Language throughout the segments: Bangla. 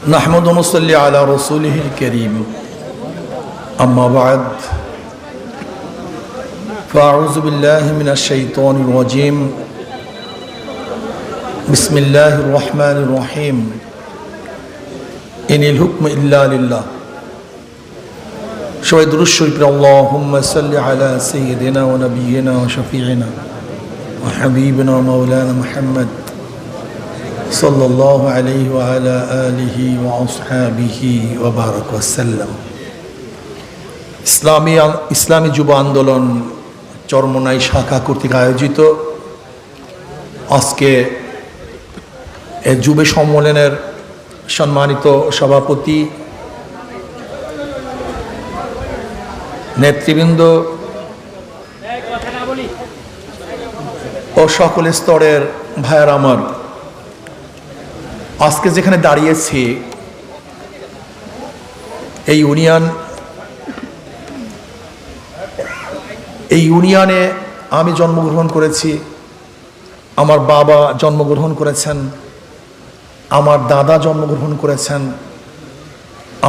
नहमदु व नसल्ली अला रसूलिहिल करीम अम्मा बाद फ़अऊज़ु बिल्लाहि मिनश शैतानिर रजीम बिस्मिल्लाहिर रहमानिर रहीम इनिल हुक्मु इल्ला लिल्लाह सबाई दुरूद शरीफ अल्लाहुम्मा सल्लि अला सय्यिदिना व नबिय्यिना व शफीइना व हबीबिना मौलाना मुहम्मद सल्लल्लाहु अलैहि व अला आलिहि व अस्हाबिहि व बारक वसल्लम। ইসলামী যুব আন্দোলন চরমোনাই শাখা কর্তৃক আয়োজিত আজকে যুব সম্মেলনের সম্মানিত সভাপতি, নেতৃবৃন্দ ও সকল স্তরের ভাইয়ের আমার, আজকে যেখানে দাঁড়িয়েছি এই ইউনিয়নে আমি জন্মগ্রহণ করেছি, আমার বাবা জন্মগ্রহণ করেছেন, আমার দাদা জন্মগ্রহণ করেছেন,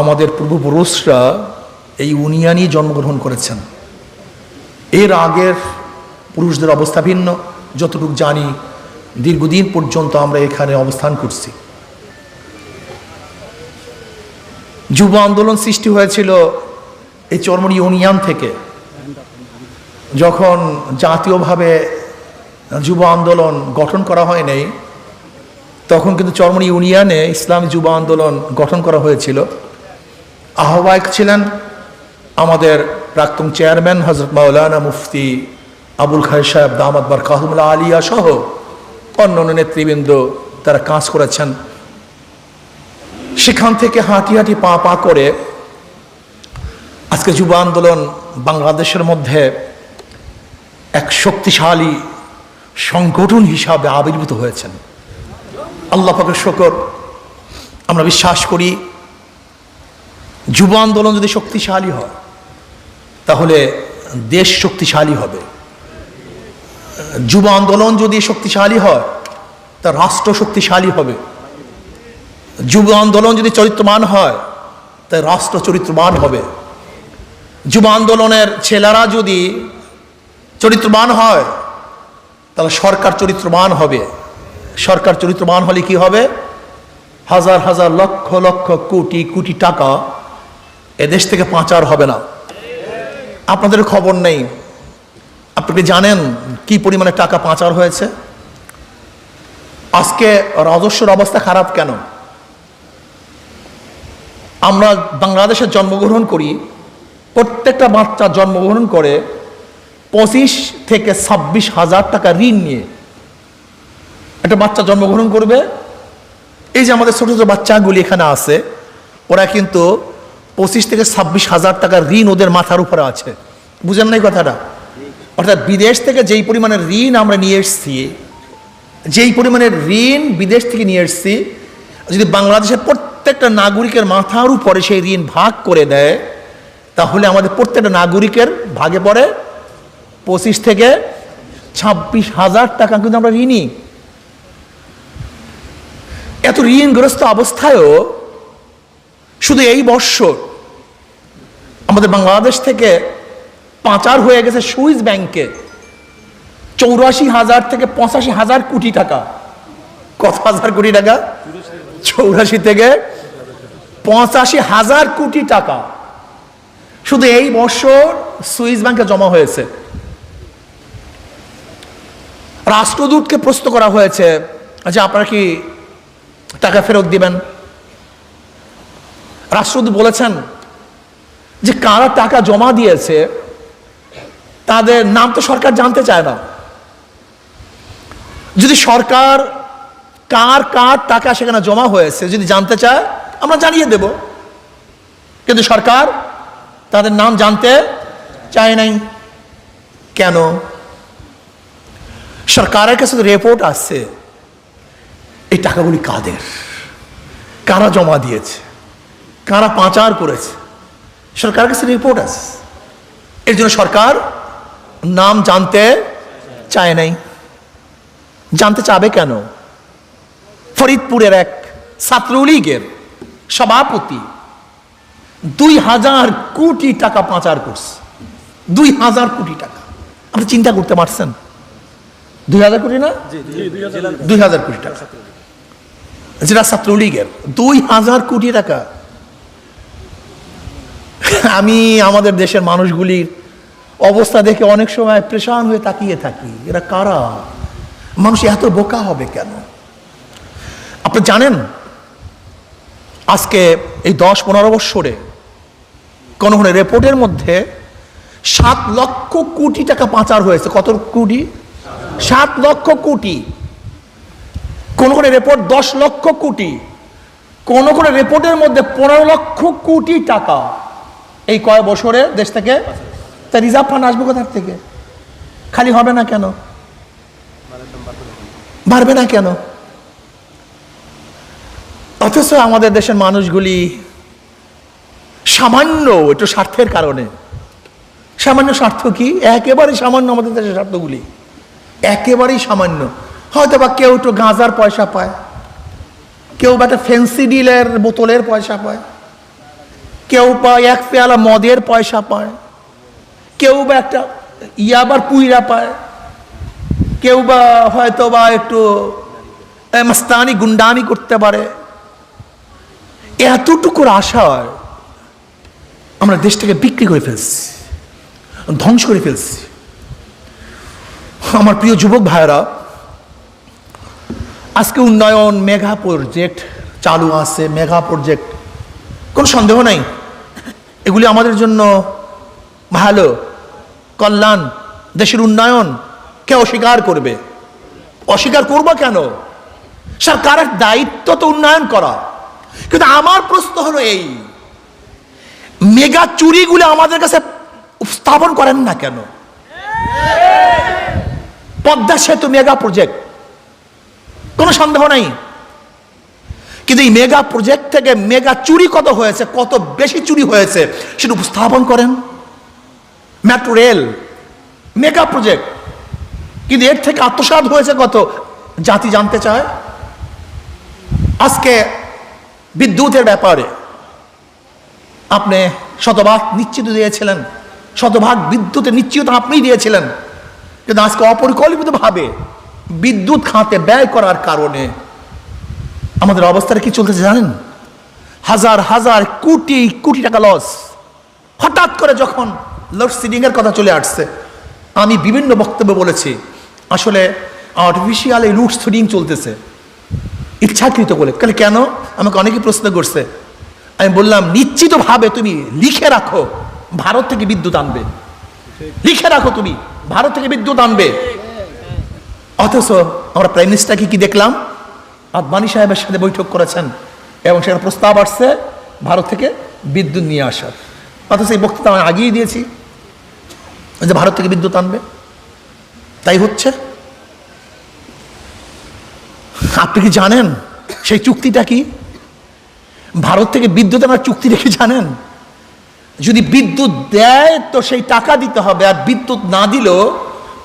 আমাদের পূর্বপুরুষরা এই ইউনিয়নই জন্মগ্রহণ করেছেন। এর আগের পুরুষদের অবস্থা ভিন্ন। যতটুকু জানি দীর্ঘদিন পর্যন্ত আমরা এখানে অবস্থান করছি। যুব আন্দোলন সৃষ্টি হয়েছিল এই চরমোনাই ইউনিয়ন থেকে। যখন জাতীয়ভাবে যুব আন্দোলন গঠন করা হয় নাই, তখন কিন্তু চরমোনাই ইউনিয়নে ইসলামী যুব আন্দোলন গঠন করা হয়েছিল। আহ্বায়ক ছিলেন আমাদের প্রাক্তন চেয়ারম্যান হযরত মাওলানা মুফতি আবুল খায়ের সাহেব দামাত বারকাতুহুল আলিয়া সহ অন্যান্য নেতৃবৃন্দ তারা কাজ করেছেন। সেখান থেকে হাঁটি হাঁটি পা পা করে আজকে যুব আন্দোলন বাংলাদেশের মধ্যে এক শক্তিশালী সংগঠন হিসাবে আবির্ভূত হয়েছেন। আল্লাহ পাকের শুকর। আমরা বিশ্বাস করি যুব আন্দোলন যদি শক্তিশালী হয় তাহলে দেশ শক্তিশালী হবে। যুব আন্দোলন যদি শক্তিশালী হয় তা রাষ্ট্র শক্তিশালী হবে। যুব আন্দোলন যদি চরিত্রবান হয় তাই রাষ্ট্র চরিত্রবান হবে। যুব আন্দোলনের ছেলেরা যদি চরিত্রবান হয় তাহলে সরকার চরিত্রবান হবে। সরকার চরিত্রবান হলে কি হবে? হাজার হাজার লক্ষ লক্ষ কোটি কোটি টাকা এদেশ থেকে পাচার হবে না। আপনাদের খবর নেই, আপনি জানেন কি পরিমাণে টাকা পাচার হয়েছে? আজকে রাজস্বের অবস্থা খারাপ কেন? আমরা বাংলাদেশে জন্মগ্রহণ করি, প্রত্যেকটা বাচ্চা জন্মগ্রহণ করে 25 থেকে 26 হাজার টাকা ঋণ নিয়ে একটা বাচ্চা জন্মগ্রহণ করবে। এই যে আমাদের ছোট ছোট বাচ্চাগুলি এখানে আছে, ওরা কিন্তু 25 থেকে 26 হাজার টাকার ঋণ ওদের মাথার উপরে আছে। বুঝেন নাই কথাটা? অর্থাৎ বিদেশ থেকে যেই পরিমাণের ঋণ আমরা নিয়ে এসছি, যেই পরিমাণের ঋণ বিদেশ থেকে নিয়ে এসছি, যদি বাংলাদেশের প্রত্যেকটা নাগরিকের মাথার উপরে সেই ঋণ ভাগ করে দেয় তাহলে আমাদের প্রত্যেকটা নাগরিকের ভাগে পড়ে 25 থেকে 26 হাজার টাকা কিন্তু আমরা ঋণী। এত ঋণগ্রস্ত অবস্থায়ও শুধু এই বৎসর আমাদের বাংলাদেশ থেকে পাচার হয়ে গেছে সুইস ব্যাংকে 84,000 থেকে 85,000 কোটি টাকা। কত হাজার কোটি টাকা? 84 থেকে 85,000 কোটি টাকা শুধু এই বছর সুইস ব্যাংকে জমা হয়েছে। রাষ্ট্রদূতকে প্রশ্ন করা হয়েছে যে আপনারা কি টাকা ফেরত দিবেন? রাষ্ট্রদূত বলেছেন যে কারা টাকা জমা দিয়েছে তাদের নাম তো সরকার জানতে চায় না। যদি সরকার কার কার টাকা সেখানে জমা হয়েছে যদি জানতে চায় আমরা জানিয়ে দেব, কিন্তু সরকার তাদের নাম জানতে চায় নাই। কেন? সরকারের কাছে রিপোর্ট আসছে এই টাকাগুলি কাদের, কারা জমা দিয়েছে, কারা পাচার করেছে, সরকারের কাছে রিপোর্ট আছে। এর জন্য সরকার নাম জানতে চায় নাই। জানতে চাবে কেন? ফরিদপুরের এক ছাত্রলীগের সভাপতি 2000 কোটি টাকা পাচার করছে। 2000 কোটি টাকা। আপনি চিন্তা করতে পারছেন? 2000 কোটি না, 2000 কোটি টাকা, যেটা ছাত্রলীগের 2000 কোটি টাকা। আমি আমাদের দেশের মানুষগুলির অবস্থা দেখে অনেক সময় পরেশান হয়ে তাকিয়ে থাকি, এরা কারা? মানুষ এত বোকা হবে কেন? আপনি জানেন আজকে এই 10-15 বৎসরে কোন কোন রিপোর্টের মধ্যে 7 লক্ষ কোটি টাকা পাচার হয়েছে। কত কোটি? 7 লক্ষ কোটি। কোন কোন রিপোর্ট 10 লক্ষ কোটি, কোন কোন রিপোর্টের মধ্যে 15 লক্ষ কোটি টাকা এই কয় বছরে দেশ থেকে। তা রিজার্ভ ফান্ড আসবে কোথা থেকে? খালি হবে না কেন? বাড়বে না কেন? অথচ আমাদের দেশের মানুষগুলি সামান্য একটু স্বার্থের কারণে, সামান্য স্বার্থ কি? একেবারেই সামান্য আমাদের দেশের স্বার্থগুলি, একেবারেই সামান্য। হয়তো বা কেউ একটু গাঁজার পয়সা পায়, কেউ বা একটা ফ্যান্সি ডিলের বোতলের পয়সা পায়, কেউ বা এক পেয়ালা মদের পয়সা পায়, কেউ বা একটা ইয়াবার পুইরা পায়, কেউ বা হয়তো বা একটু মাস্তানি গুন্ডামি করতে পারে। এতটুকুর আশায় আমরা দেশটাকে বিক্রি করে ফেলছি, ধ্বংস করে ফেলছি। আমার প্রিয় যুবক ভাইয়েরা, আজকে উন্নয়ন মেগা প্রজেক্ট চালু আছে, মেগা প্রজেক্ট, কোনো সন্দেহ নাই এগুলি আমাদের জন্য ভালো, কল্যাণ, দেশের উন্নয়ন। কে অস্বীকার করবে? অস্বীকার করবো কেন? সরকারের দায়িত্ব তো উন্নয়ন করা। কিন্তু আমার প্রশ্ন হলো এই, মেগা চুরিগুলো আমাদের কাছে উপস্থাপন করেন না কেন? পদ্মা সেতু মেগা প্রজেক্ট, কোনো সন্দেহ নাই, কিন্তু এই মেগা প্রজেক্ট থেকে মেগা চুরি কত হয়েছে, কত বেশি চুরি হয়েছে সেটা উপস্থাপন করেন। মেট্রো রেল মেগা প্রজেক্ট, কিন্তু এর থেকে আত্মসাৎ হয়েছে কত জাতি জানতে চায়। আজকে বিদ্যুতের ব্যাপারে আপনি শতভাগ নিশ্চিত দিয়েছিলেন, শতভাগ বিদ্যুতের নিশ্চিত আপনিই দিয়েছিলেন, কিন্তু আজকে অপরিকল্পিতভাবে বিদ্যুৎ খাতে ব্যয় করার কারণে আমাদের অবস্থাটা কি চলতেছে জানেন? হাজার হাজার কোটি কোটি টাকা লস। হঠাৎ করে যখন লোডশেডিং এর কথা চলে আসছে, আমি বিভিন্ন বক্তব্যে বলেছি আসলে আর্টিফিশিয়াল এই লোডশেডিং চলতেছে ইচ্ছাকৃত বলে। কেন? আমাকে অনেকে প্রশ্ন করছে। আমি বললাম নিশ্চিতভাবে তুমি লিখে রাখো ভারত থেকে বিদ্যুৎ আনবে, লিখে রাখো তুমি ভারত থেকে বিদ্যুৎ আনবে। অথচ আমরা প্রাইম মিনিস্টারকে কি দেখলাম? আদবানি সাহেবের সাথে বৈঠক করেছেন এবং সেখানে প্রস্তাব আসছে ভারত থেকে বিদ্যুৎ নিয়ে আসার। অথচ এই বক্তব্য আমি আগিয়ে দিয়েছি যে ভারত থেকে বিদ্যুৎ আনবে, তাই হচ্ছে। আপনি কি জানেন সেই চুক্তিটা কি? ভারত থেকে বিদ্যুৎ আনার চুক্তিটা কি জানেন? যদি বিদ্যুৎ দেয় তো সেই টাকা দিতে হবে, আর বিদ্যুৎ না দিলেও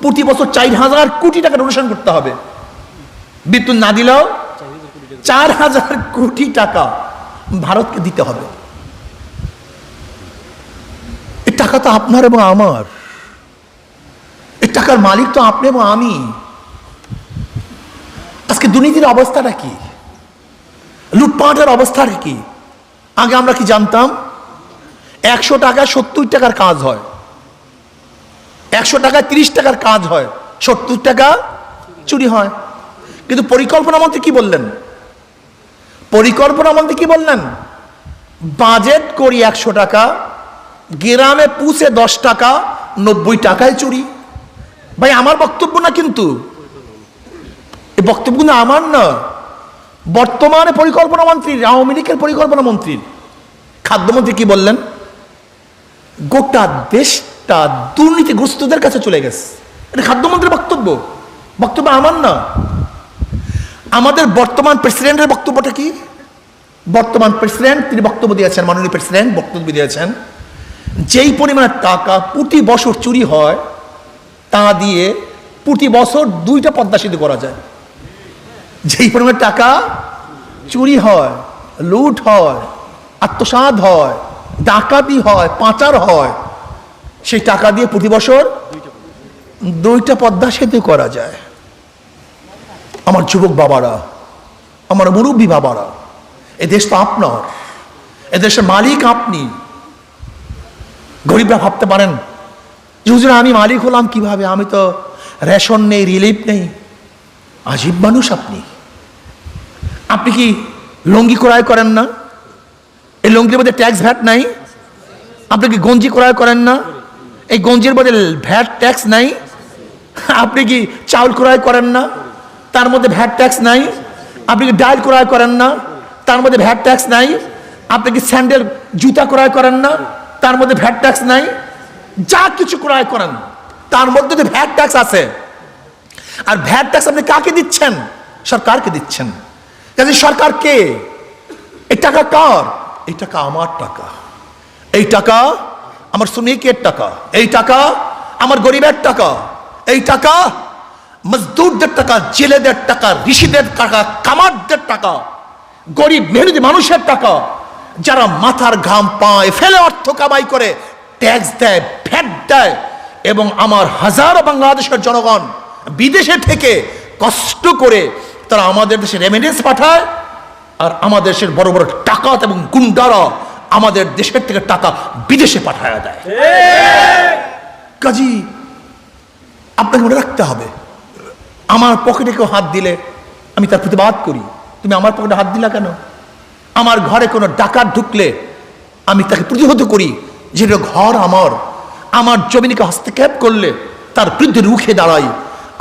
প্রতি বছর 4000 কোটি টাকা ডোনেশন করতে হবে। বিদ্যুৎ না দিলেও 4000 কোটি টাকা ভারতকে দিতে হবে। এই টাকা তো আপনার এবং আমার, এই টাকার মালিক তো আপনি এবং আমি। আজকে দুর্নীতির অবস্থাটা কি? লুটপাটের অবস্থাটা কি? আগে আমরা কি জানতাম? 100 টাকায় 70 টাকার কাজ হয়, 100 টাকায় 30 টাকার কাজ হয়, 70 টাকা চুরি হয়। কিন্তু পরিকল্পনা মন্ত্রী কি বললেন? পরিকল্পনা মন্ত্রী কি বললেন? বাজেট করি 100 টাকা, গ্রামে পুষে 10 টাকা, 90 টাকায় চুরি। ভাই আমার বক্তব্য না, কিন্তু এই বক্তব্য কিন্তু আমার না, বর্তমানে পরিকল্পনা মন্ত্রী, আওয়ামী লীগের পরিকল্পনা মন্ত্রী, খাদ্যমন্ত্রী কি বললেন? গোটা দেশটা দুর্নীতিগ্রস্তদের কাছে চলে গেছে। এটা খাদ্যমন্ত্রীর বক্তব্য, বক্তব্য আমার না। আমাদের বর্তমান প্রেসিডেন্টের বক্তব্যটা কি? বর্তমান প্রেসিডেন্ট তিনি বক্তব্য দিয়েছেন, মাননীয় প্রেসিডেন্ট বক্তব্য দিয়েছেন, যেই পরিমাণে টাকা প্রতি বছর চুরি হয় তা দিয়ে প্রতি বছর 2টা পদ্মা সেতু করা যায়। যেই পরিমাণে টাকা চুরি হয়, লুট হয়, আত্মসাৎ হয়, ডাকাতি হয়, পাচার হয়, সেই টাকা দিয়ে প্রতি বছর 2টা পদ্মা সেতু করা যায়। আমার যুবক বাবারা, আমার মুরব্বী বাবারা, এ দেশ তো আপনার, এ দেশের মালিক আপনি। গরিবরা ভাবতে পারেন যে হুজুর আমি মালিক হলাম কিভাবে, আমি তো রেশন নেই, রিলিফ নেই। আজীব মানুষ আপনি। আপনি কি লুঙ্গি ক্রয় করেন না? এই লুঙ্গির মধ্যে ট্যাক্স ভ্যাট নাই? আপনি কি গঞ্জি ক্রয় করেন না? এই গঞ্জির মধ্যে ভ্যাট ট্যাক্স নাই? আপনি কি চাউল ক্রয় করেন না? তার মধ্যে ভ্যাট ট্যাক্স নাই? আপনি কি ডাল ক্রয় করেন না? তার মধ্যে ভ্যাট ট্যাক্স নাই? আপনি কি স্যান্ডেল জুতা ক্রয় করেন না? তার মধ্যে ভ্যাট ট্যাক্স নাই? যা কিছু ক্রয় করেন তার মধ্যে তো ভ্যাট ট্যাক্স আছে। আর ভ্যাট ট্যাক্স আপনি কাকে দিচ্ছেন? সরকারকে দিচ্ছেন। কাজে সরকার কে? এই টাকা কার? এই টাকা আমার টাকা, এই টাকা আমার শ্রমিকের টাকা, এই টাকা আমার গরিবের টাকা, এই টাকা মজদুরদের টাকা, জেলেদের টাকা, ঋষিদের টাকা, কামারদের টাকা, গরিব মেহনতি মানুষের টাকা, যারা মাথার ঘাম পায় ফেলে অর্থ কামাই করে ট্যাক্স দেয়, ভ্যাট দেয়। এবং আমার হাজারো বাংলাদেশের জনগণ বিদেশে থেকে কষ্ট করে তারা আমাদের দেশে রেমিটেন্স পাঠায়, আর আমাদের দেশের বড় বড় টাকাত এবং গুন্ডারা আমাদের দেশের থেকে টাকা বিদেশে পাঠায় দেয়। কাজী আপনাকে মনে রাখতে হবে, আমার পকেটে কেউ হাত দিলে আমি তার প্রতিবাদ করি। তুমি আমার পকেটে হাত দিলা কেন? আমার ঘরে কোনো ডাকাত ঢুকলে আমি তাকে প্রতিহত করি, যেটা ঘর আমার। আমার জমিনকে হস্তক্ষেপ করলে তার বিরুদ্ধে রুখে দাঁড়াই।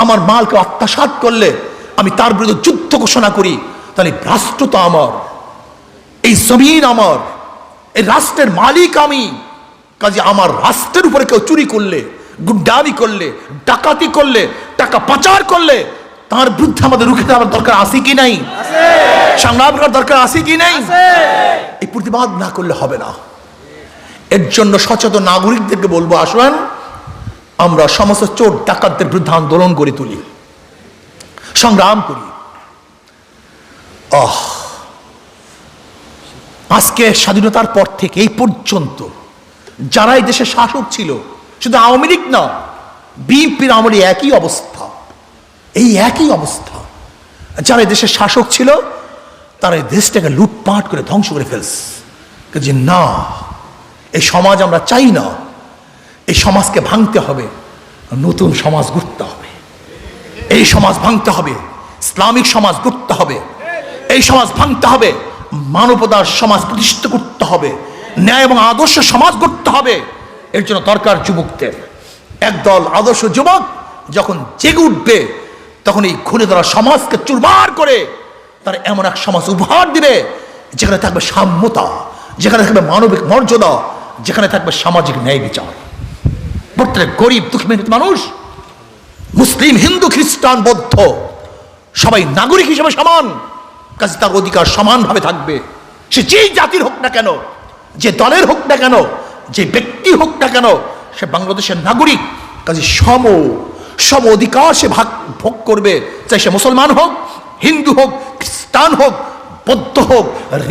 আমার মালকে আত্মসাৎ করলে আমি তার বিরুদ্ধে যুদ্ধ ঘোষণা করি। তাহলে রাষ্ট্র তো আমার, এই জমিন আমার, এই রাষ্ট্রের মালিক আমি। কাজে আমার রাষ্ট্রের উপরে কেউ চুরি করলে, গুন্ডামি করলে, ডাকাতি করলে, টাকা পাচার করলে তার বিরুদ্ধে আমাদের রুখে দেওয়ার দরকার আছে কি নাই? সংগ্রাম করার দরকার আছে কি নাই? এই প্রতিবাদ না করলে হবে না। এর জন্য সচেতন নাগরিকদেরকে বলবো, আসুন আমরা সমস্ত চোর ডাকাতদের বিরুদ্ধে আন্দোলন করে তুলি, সংগ্রাম করি। আজকে স্বাধীনতার পর থেকে এই পর্যন্ত যারা এই দেশের শাসক ছিল, শুধু আওয়ামী লীগ না, বিএনপির আমলে একই অবস্থা, এই একই অবস্থা। যারা এই দেশের শাসক ছিল তারা এই দেশটাকে লুটপাট করে ধ্বংস করে ফেলছে। যে না, এই সমাজ আমরা চাই না, এই সমাজকে ভাঙতে হবে, নতুন সমাজ গড়তে হবে। এই সমাজ ভাঙতে হবে, ইসলামিক সমাজ গড়তে হবে। এই সমাজ ভাঙতে হবে, মানবতার সমাজ প্রতিষ্ঠিত করতে হবে, ন্যায় এবং আদর্শ সমাজ গড়তে হবে। এর জন্য দরকার যুবকদের। একদল আদর্শ যুবক যখন জেগে উঠবে, তখন এই ঘুরে ধরা সমাজকে চুরমার করে তারা এমন এক সমাজ উপহার দিবে যেখানে থাকবে সাম্যতা, যেখানে থাকবে মানবিক মর্যাদা, যেখানে থাকবে সামাজিক ন্যায় বিচার। প্রত্যেক গরিব দুঃখী মেহনত মানুষ, মুসলিম, হিন্দু, খ্রিস্টান, বৌদ্ধ সবাই নাগরিক হিসেবে সমান। কাজে তার অধিকার সমানভাবে থাকবে। সে যেই জাতির হোক না কেন, যে দলের হোক না কেন, যে ব্যক্তি হোক না কেন, সে বাংলাদেশের নাগরিক। কাজে সম অধিকার সে ভোগ করবে। চাই সে মুসলমান হোক, হিন্দু হোক, খ্রিস্টান হোক, বৌদ্ধ হোক,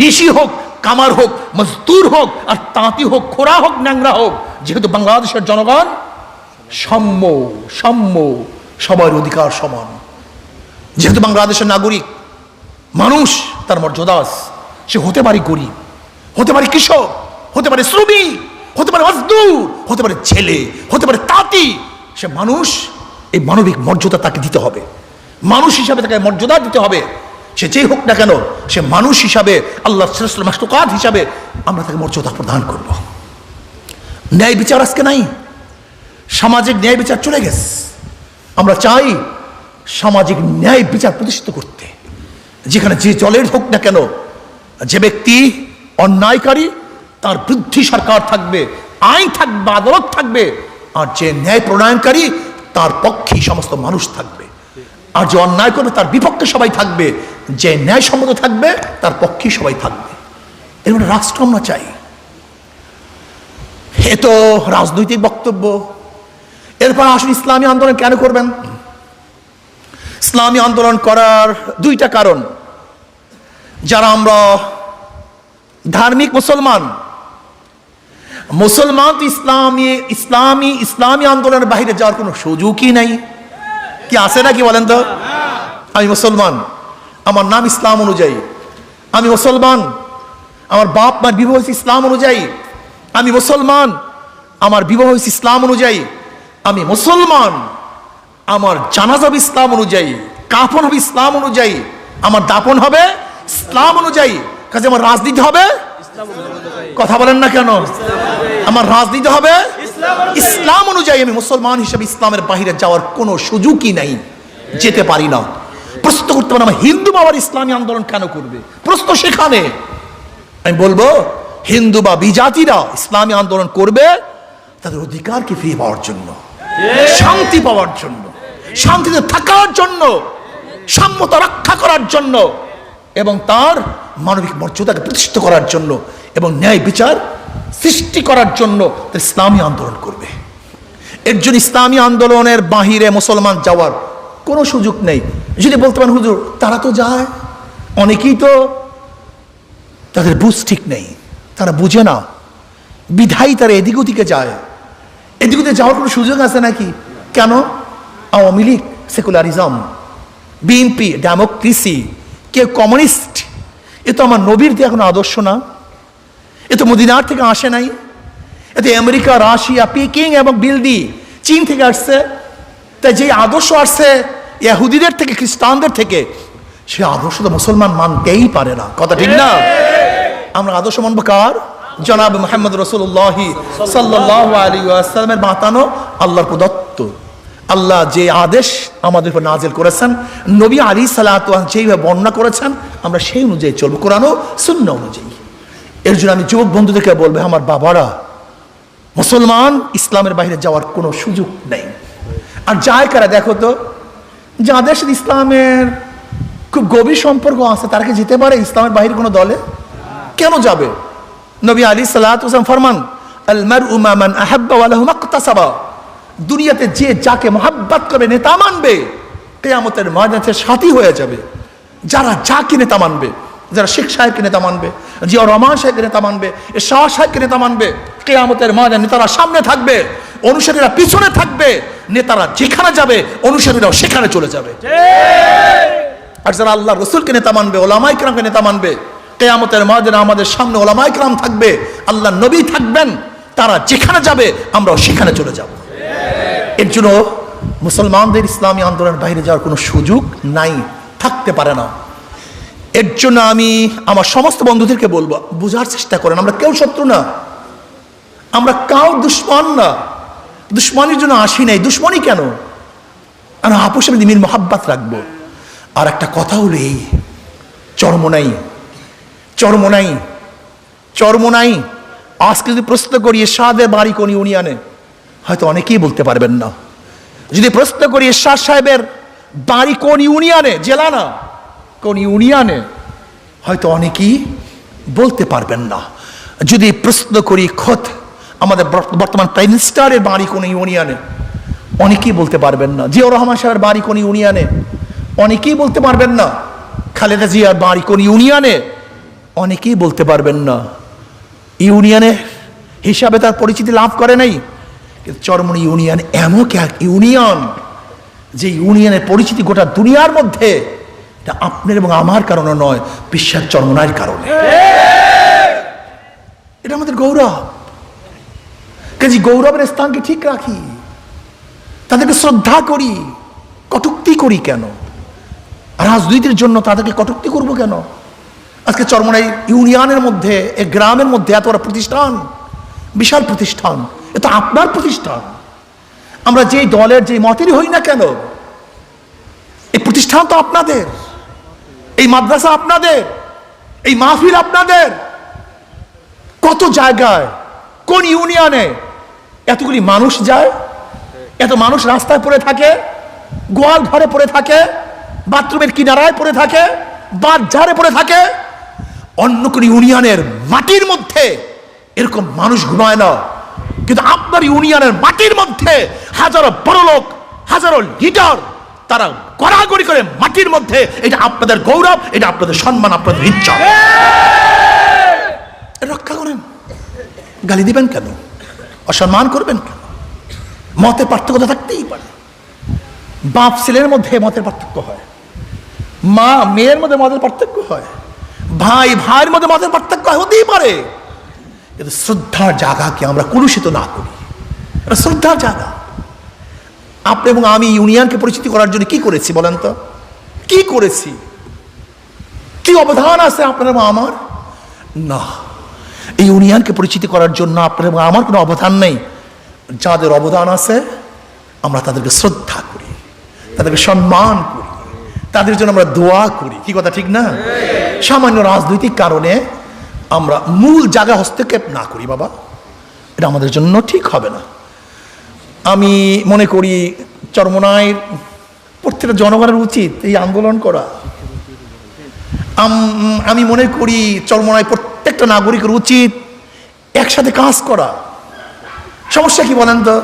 ঋষি হোক, কামার হোক, মজদুর হোক, আর তাঁতি হোক, খোড়া হোক, ন্যাংরা হোক। যেহেতু বাংলাদেশের জনগণ সাম্য, সবার অধিকার সমান। যেহেতু বাংলাদেশের নাগরিক, মানুষ তার মর্যাদা আছে। সে হতে পারে গরিব, হতে পারে কৃষক, হতে পারে শ্রমিক, হতে পারে মজদুর, হতে পারে ছেলে, হতে পারে তাঁতি। সে মানুষ, এই মানবিক মর্যাদা তাকে দিতে হবে। মানুষ হিসাবে তাকে মর্যাদা দিতে হবে। সে যেই হোক না কেন, সে মানুষ হিসাবে, আল্লাহর শ্রেষ্ঠ মাখলুকাত হিসাবে আমরা তাকে মর্যাদা প্রদান করব। ন্যায় বিচার আজকে নাই, সামাজিক ন্যায় বিচার চলে গেছে। আমরা চাই সামাজিক ন্যায় বিচার প্রতিষ্ঠিত করতে, যেখানে যে দলের হোক না কেন, যে ব্যক্তি অন্যায়কারী তার বিরুদ্ধে সরকার থাকবে, আইন থাকবে, আদালত থাকবে। আর যে ন্যায় প্রণয়নকারী তার পক্ষে সমস্ত মানুষ থাকবে। আর যে অন্যায় করবে তার বিপক্ষে সবাই থাকবে, যে ন্যায়সম্মত থাকবে তার পক্ষে সবাই থাকবে। এর মানে রাষ্ট্র আমরা চাই। এ তো রাজনৈতিক বক্তব্য। এরপর আসুন, ইসলামী আন্দোলন কেন করবেন? ইসলামী আন্দোলন করার দুইটা কারণ। যারা আমরা ধার্মিক মুসলমান। মুসলমান তো ইসলামী আন্দোলনের বাইরে যাওয়ার কোনো সুযোগই নাই। কি আছে নাকি বলেন তো? আমি মুসলমান, আমার নাম ইসলাম অনুযায়ী। আমি মুসলমান, আমার বাপ মার বিবাহ হয়েছে ইসলাম অনুযায়ী। আমি মুসলমান, আমার বিবাহ হয়েছে ইসলাম অনুযায়ী। আমি মুসলমান, আমার জানাজা হবে ইসলাম অনুযায়ী, কাফন হবে ইসলাম অনুযায়ী, আমার দাপন হবে ইসলাম অনুযায়ী। কাজে আমার রাজনীতি হবে, কথা বলেন না কেন? আমার রাজনীতি হবে ইসলাম অনুযায়ী। আমি মুসলমান হিসেবে ইসলামের বাহিরে যাওয়ার কোনো সুযোগই নাই, যেতে পারি না। প্রশ্ন করতে পারে আমার হিন্দু বাবার ইসলামী আন্দোলন কেন করবে? প্রশ্ন সেখানে। আমি বলবো হিন্দু বা বিজাতিরা ইসলামী আন্দোলন করবে তাদের অধিকারকে ফিরে পাওয়ার জন্য, শান্তি পাওয়ার জন্য, শান্তিতে থাকার জন্য, সাম্যতা রক্ষা করার জন্য এবং তার মানবিক মর্যাদাকে প্রতিষ্ঠিত করার জন্য এবং ন্যায় বিচার সৃষ্টি করার জন্য ইসলামী আন্দোলন করবে। এর জন্য ইসলামী আন্দোলনের বাহিরে মুসলমান যাওয়ার কোনো সুযোগ নেই। যদি বলতে পারেন হুজুর তারা তো যায়, অনেকেই তো তাদের বুঝ ঠিক নেই, তারা বুঝে না, বিধায়ী তারা এদিক ওদিকে যায়। এদিক ওদিকে যাওয়ার কোনো সুযোগ আছে নাকি? কেন? Awami League secularism, BNP democracy, কেউ কমিউনিস্ট। এ তো আমার নবীর দিয়ে এখন আদর্শ না, এ তো মদিনার থেকে আসে নাই, এতে আমেরিকা, রাশিয়া, পেকিং এবং দিল্লি, চীন থেকে আসছে। তাই যে আদর্শ আসছে ইহুদিদের থেকে, খ্রিস্টানদের থেকে, সে আদর্শ তো মুসলমান মানতেই পারে না। কথা ঠিক না? আমরা আদর্শ মানবো কার? জনাব মুহাম্মদ রাসূলুল্লাহ সাল্লাল্লাহু আলাইহি ওয়াসাল্লামের বাতানো আল্লাহর প্রদত্ত। আল্লাহ যে আদেশ আমাদের উপর নাজিল করেছেন, নবী আলাইহিস সালাতু ওয়াস সালাম যেভাবে বর্ণনা করেছেন, আমরা সেই অনুযায়ী চলবো, কোরআন ও সুন্নাহ অনুযায়ী। এর জন্য আমি যুবক বন্ধুদেরকে বলবো, আমার বাবারা, মুসলমান ইসলামের বাইরে যাওয়ার কোনো সুযোগ নেই। আর যায় কারা দেখো তো, যাদের সাথে ইসলামের খুব গভীর সম্পর্ক আছে তারা কি যেতে পারে ইসলামের বাইরে কোনো দলে? কেন যাবে? নবী আলাইহিস সালাতু ওয়াস সালাম ফরমান, আল মারউ মা মান আহাব্বা ওয়া লাহু মাকতাসাবা। দুনিয়াতে যে যাকে মহাব্বত করবে, নেতা মানবে, কিয়ামতের ময়দানে সাথী হয়ে যাবে। যারা যাকে নেতা মানবে, যারা শেখ সাহেবকে নেতা মানবে, জিয়া রহমান সাহেবকে নেতা মানবে, শাহ সাহেবকে নেতা মানবে, কিয়ামতের ময়দানে নেতারা সামনে থাকবে, অনুসারীরা পিছনে থাকবে। নেতারা যেখানে যাবে অনুসারীরাও সেখানে চলে যাবে। আর যারা আল্লাহ রসুলকে নেতা মানবে, ওলামায়ে কেরামকে নেতা মানবে, কিয়ামতের ময়দানে আমাদের সামনে ওলামায়ে কেরাম থাকবে, আল্লাহ নবী থাকবেন। তারা যেখানে যাবে আমরাও সেখানে চলে যাব। এর জন্য মুসলমানদের ইসলামী আন্দোলনের বাইরে যাওয়ার কোনো সুযোগ নাই, থাকতে পারে না। এর জন্য আমি আমার সমস্ত বন্ধুদেরকে বলবো, বোঝার চেষ্টা করেন, আমরা কেউ শত্রু না, আমরা কাউ দুশ্মন না। দুশ্মনের জন্য আসি নাই। দুশ্মনী কেন? আমরা আপোষে মিল মোহাব্বত রাখবো। আর একটা কথা হলো এই, চরমোনাই, চরমোনাই, চরমোনাই। আজকে যদি প্রশ্ন করি এরশাদের বাড়ি কোন ইউনিয়নে, হয়তো অনেকেই বলতে পারবেন না। যদি প্রশ্ন করি এরশাদ সাহেবের বাড়ি কোন ইউনিয়নে, জেলা না, কোন ইউনিয়নে, হয়তো অনেকেই বলতে পারবেন না। যদি প্রশ্ন করি খোদ আমাদের বর্তমান প্রাইম মিনিস্টারের বাড়ি কোন ইউনিয়নে, অনেকেই বলতে পারবেন না। জিয়াউর রহমান সাহেবের বাড়ি কোন ইউনিয়নে, অনেকেই বলতে পারবেন না। খালেদা জিয়ার বাড়ি কোন ইউনিয়নে, অনেকেই বলতে পারবেন না। ইউনিয়নে হিসাবে তার পরিচিতি লাভ করে নাই। কিন্তু চরমোনাই ইউনিয়ন এমন এক ইউনিয়ন, যে ইউনিয়নের পরিচিতি গোটা দুনিয়ার মধ্যে। এটা আপনার এবং আমার কারণে নয়, বিশ্বের চরমোনাইয়ের কারণে। এটা আমাদের গৌরব। কাজে গৌরবের স্থানকে ঠিক রাখি, তাদেরকে শ্রদ্ধা করি। কটূক্তি করি কেন? রাজনীতির জন্য তাদেরকে কটূক্তি করব কেন? আজকে চরমোনাই ইউনিয়নের মধ্যে, এক গ্রামের মধ্যে এত বড় প্রতিষ্ঠান, বিশাল প্রতিষ্ঠান, এটা আপনার প্রতিষ্ঠান। আমরা যেই দলের যেই মতেরই হই না কেন, এই প্রতিষ্ঠান তো আপনাদের, এই মাদ্রাসা আপনাদের, এই মাহফিল আপনাদের। কত জায়গায়, কোন ইউনিয়নে এতগুলি মানুষ যায়, এত মানুষ রাস্তায় পড়ে থাকে, গোয়াল ঘরে পড়ে থাকে, বাথরুমের কিনারায় পড়ে থাকে, বাজারে পড়ে থাকে। অন্য কোন ইউনিয়নের মাটির মধ্যে এরকম মানুষ ঘুমায় না, কিন্তু আপনার ইউনিয়নের মাটির মধ্যে হাজারো বড় লোক, হাজারো লিডার, তারা গড়াগড়ি করে মাটির মধ্যে। এটা আপনাদের গৌরব, এটা আপনাদের সম্মান, আপনাদের ইজ্জত। গালি দিবেন কেন? অসম্মান করবেন কেন? মতের পার্থক্য তো থাকতেই পারে। বাপ ছেলের মধ্যে মতের পার্থক্য হয়, মা মেয়ের মধ্যে মতের পার্থক্য হয়, ভাই ভাইয়ের মধ্যে মতের পার্থক্য হতেই পারে। কিন্তু শ্রদ্ধার জায়গাকে আমরা কলুষিত না করি। এটা শ্রদ্ধার জায়গা। আপনি এবং আমি ইউনিয়নকে পরিচিতি করার জন্য কি করেছি বলেন তো? কি করেছি? কি অবদান আছে আপনার এবং আমার? না, এই ইউনিয়নকে পরিচিতি করার জন্য আপনার এবং আমার কোনো অবদান নেই। যাদের অবদান আছে আমরা তাদেরকে শ্রদ্ধা করি, তাদেরকে সম্মান করি, তাদের জন্য আমরা দোয়া করি। কি কথা ঠিক না? সামান্য রাজনৈতিক কারণে আমরা মূল জায়গা হস্তক্ষেপ না করি বাবা, এটা আমাদের জন্য ঠিক হবে না। আমি মনে করি চরমোনাইয়ের প্রত্যেকটা জনগণের উচিত এই আন্দোলন করা। আমি মনে করি চরমোনাই প্রত্যেকটা নাগরিকের উচিত একসাথে কাজ করা। সমস্যা কি বলেন তো?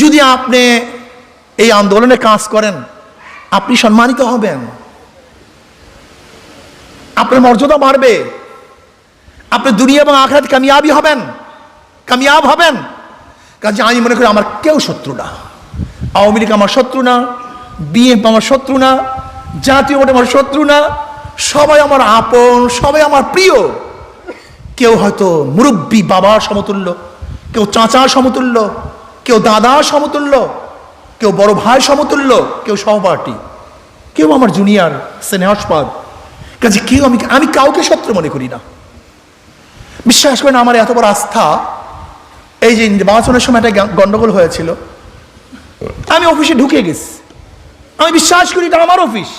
যদি আপনি এই আন্দোলনে কাজ করেন আপনি সম্মানিত হবেন, আপনার মর্যাদা বাড়বে, আপনি দুনিয়া এবং আখিরাতে কামিয়াবি হবেন, কামিয়াব হবেন। কাজে আমি মনে করি আমার কেউ শত্রু না। আওয়ামী লীগ আমার শত্রু না, বিএনপি আমার শত্রু না, জাতীয় পার্টি আমার শত্রু না। সবাই আমার আপন, সবাই আমার প্রিয়। কেউ হয়তো মুরব্বী বাবার সমতুল্য, কেউ চাচার সমতুল্য, কেউ দাদার সমতুল্য, কেউ বড় ভাই সমতুল্য, কেউ সহপাঠী, কেউ আমার জুনিয়র স্নেহাস্পদ। কাজে কেউ আমি কাউকে শত্রু মনে করি না। বিশ্বাস করেন আমার এত বড় আস্থা, এই যে নির্বাচনের সময় একটা গন্ডগোল হয়েছিল, আমি অফিসে ঢুকে গেছি। আমি বিশ্বাস করি এটা আমার অফিস,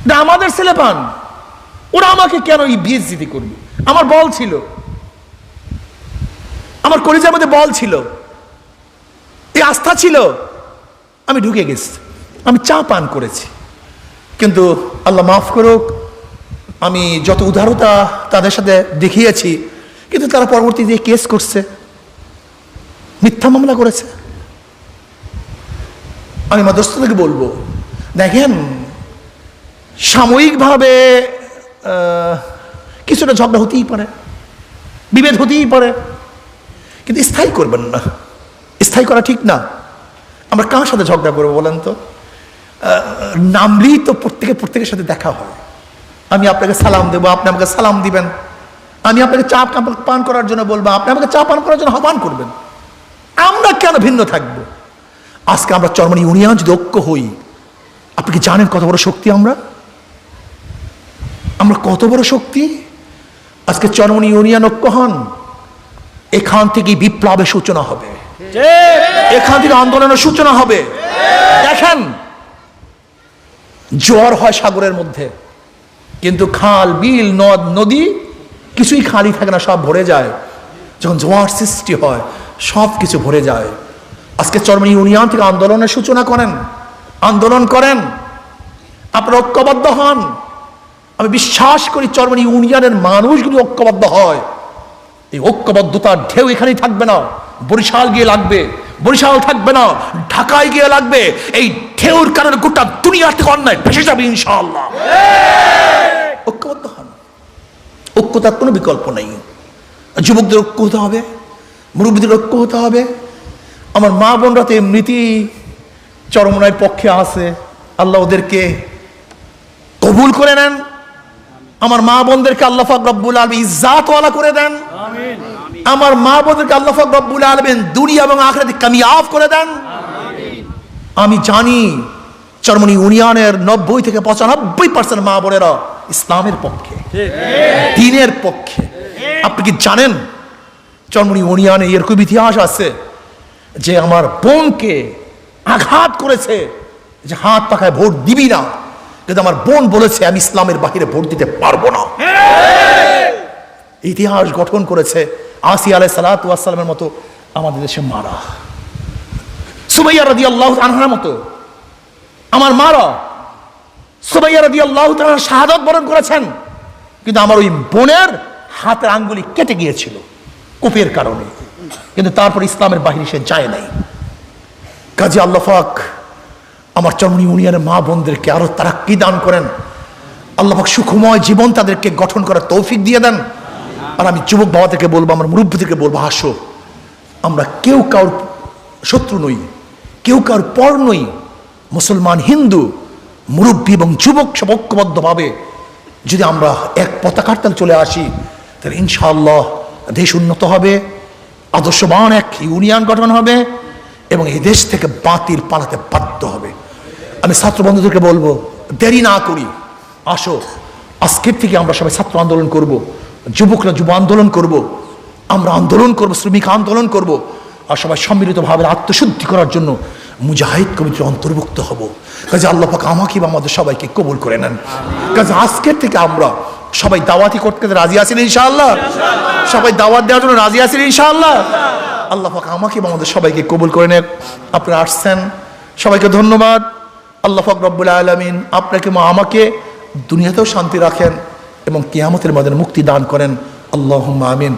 এটা আমাদের ছেলে পান, ওরা আমাকে কেন এই বিএসজিতে করবে? আমার বল ছিল, আমার কলিজার মধ্যে বল ছিল, এই আস্থা ছিল। আমি ঢুকে গেছি, আমি চা পান করেছি। কিন্তু আল্লাহ মাফ করুক, আমি যত উদারতা তাদের সাথে দেখিয়েছি, কিন্তু তারা পরবর্তীতে কেস করছে, মিথ্যা মামলা করেছে। আমি আমার দোস্তদেরকে বলবো, দেখেন সাময়িকভাবে কিছুটা ঝগড়া হতেই পারে, বিভেদ হতেই পারে, কিন্তু স্থায়ী করবেন না। স্থায়ী করা ঠিক না। আমরা কার সাথে ঝগড়া করবো বলেন তো? নামলেই তো প্রত্যেকের সাথে দেখা হয়। আমি আপনাকে সালাম দেবো, আপনি আমাকে সালাম দিবেন। আমি আপনাকে চা পান করার জন্য বলবো, আপনি আমাকে চা পান করার জন্য আহ্বান করবেন। আমরা কেন ভিন্ন থাকবো? আজকে আমরা চরমোনাই ইউনিয়ন যদি ঐক্য হই, আপনি কি জানেন কত বড় শক্তি আমরা কত বড় শক্তি? আজকে চরমোনাই ইউনিয়ন ঐক্য হন, এখান থেকে বিপ্লবের সূচনা হবে, এখান থেকে আন্দোলনের সূচনা হবে। দেখেন জোয়ার হয় সাগরের মধ্যে, কিন্তু খাল বিল নদ নদী কিছুই খালি থাকে না, সব ভরে যায়। যখন জোয়ার সৃষ্টি হয় সব কিছু ভরে যায়। আজকে চরমোনাই ইউনিয়ন থেকে আন্দোলনের সূচনা করেন, আন্দোলন করেন, আপনারা ঐক্যবদ্ধ হন। আমি বিশ্বাস করি চরমোনাই ইউনিয়নের মানুষগুলি ঐক্যবদ্ধ হয়, এই ঐক্যবদ্ধতার ঢেউ এখানেই থাকবে না, বরিশাল গিয়ে লাগবে, বরিশাল থাকবে না, ঢাকায় গিয়ে লাগবে। এই ঢেউর কারণে গোটা দুনিয়া থেকে অন্যায় ভেসে যাবে ইনশাআল্লাহ। ঐক্যবদ্ধ হন, ঐক্যতার কোনো বিকল্প নেই। যুবকদের ঐক্য হতে হবে, মুরব্বীদের ঐক্য হতে হবে। আমার মা বোনরা তো এমনিতেই চরমোনাইয়ের পক্ষে আছে, আল্লাহ ওদেরকে কবুল করে নেন। আমার মা বোনদেরকে আল্লাহ পাক রব্বুল আলামিন ইজ্জাতওয়ালা করে দেন। আমার মা বোনদেরকে আল্লাহ পাক রব্বুল আলামিন দুনিয়া এবং আখিরাতে কামিয়াব করে দেন। আমি জানি চরমোনাই ইউনিয়নের 90 থেকে 95% মা বোনেরা ইসলামের পক্ষে, দ্বীনের পক্ষে। আপনি কি জানেন চরমোনাই ইউনিয়নে এরকম ইতিহাস আছে যে আমার বোনকে আঘাত করেছে যে হাত পাখায় ভোট দিবি না, কিন্তু আমার বোন বলেছে আমি ইসলামের বাহিরে ভোট দিতে পারবো না। ইতিহাস গঠন করেছে আসিয়া আলাইহিস সালাতু ওয়াস সালামের মতো আমাদের দেশে মারা, সুমাইয়া রাদিয়াল্লাহু আনহার মতো আমার মারা। সুমাইয়া রাদিয়াল্লাহু তাআলা শাহাদাত বরণ করেছেন, কিন্তু আমার ওই বোনের হাতের আঙ্গুলি কেটে গিয়েছিল কোপের কারণে, কিন্তু তারপর ইসলামের বাহিরে সে যায় নাই। কাজী আল্লাহ পাক আমার চরমোনাই ইউনিয়নের মা বোনদেরকে আরো তারাক্কি দান করেন। আল্লাহ পাক সুখময় জীবন তাদেরকে গঠন করার তৌফিক দিয়ে দেন। আর আমি যুবক বাবা থেকে বলবো, আমার মুরব্বী থেকে বলবো, আসো আমরা কেউ কারোর শত্রু নই, কেউ কারোর পর নই। মুসলমান, হিন্দু, মুরব্বী এবং যুবক সব ঐক্যবদ্ধভাবে যদি আমরা এক পতাকার তলে চলে আসি, তাহলে ইনশাআল্লাহ দেশ উন্নত হবে, আদর্শবান এক ইউনিয়ন গঠন হবে এবং এই দেশ থেকে বাতিল পালাতে বাধ্য হবে। আমি ছাত্র বন্ধুদেরকে বলবো, দেরি না করি, আসো আজকের থেকে আমরা সবাই ছাত্র আন্দোলন করব, যুবকরা যুব আন্দোলন করব, আমরা আন্দোলন করব, শ্রমিক আন্দোলন করব, আর সবাই সম্মিলিতভাবে আত্মশুদ্ধি করার জন্য মুজাহিদ কমিটির অন্তর্ভুক্ত হব। কাজে আল্লাহ পাক আমাকে বা আমাদের সবাইকে কবুল করে নেন। কাজে আজকের থেকে আমরা সবাই দাওয়াতি করতে রাজি আছেন ইনশাআল্লাহ? সবাই দাওয়াত দেওয়ার জন্য রাজি আছেন ইনশাআল্লাহ? আল্লাহ পাক আমাকে বা আমাদের সবাইকে কবুল করে নেন। আপনারা আসছেন, সবাইকে ধন্যবাদ। আল্লাহ পাক রব্বুল আলামিন আপনাকে আমাকে দুনিয়াতেও শান্তি রাখেন এবং কিয়ামতের ময়দানে মুক্তি দান করেন। আল্লাহুম্মা আমিন।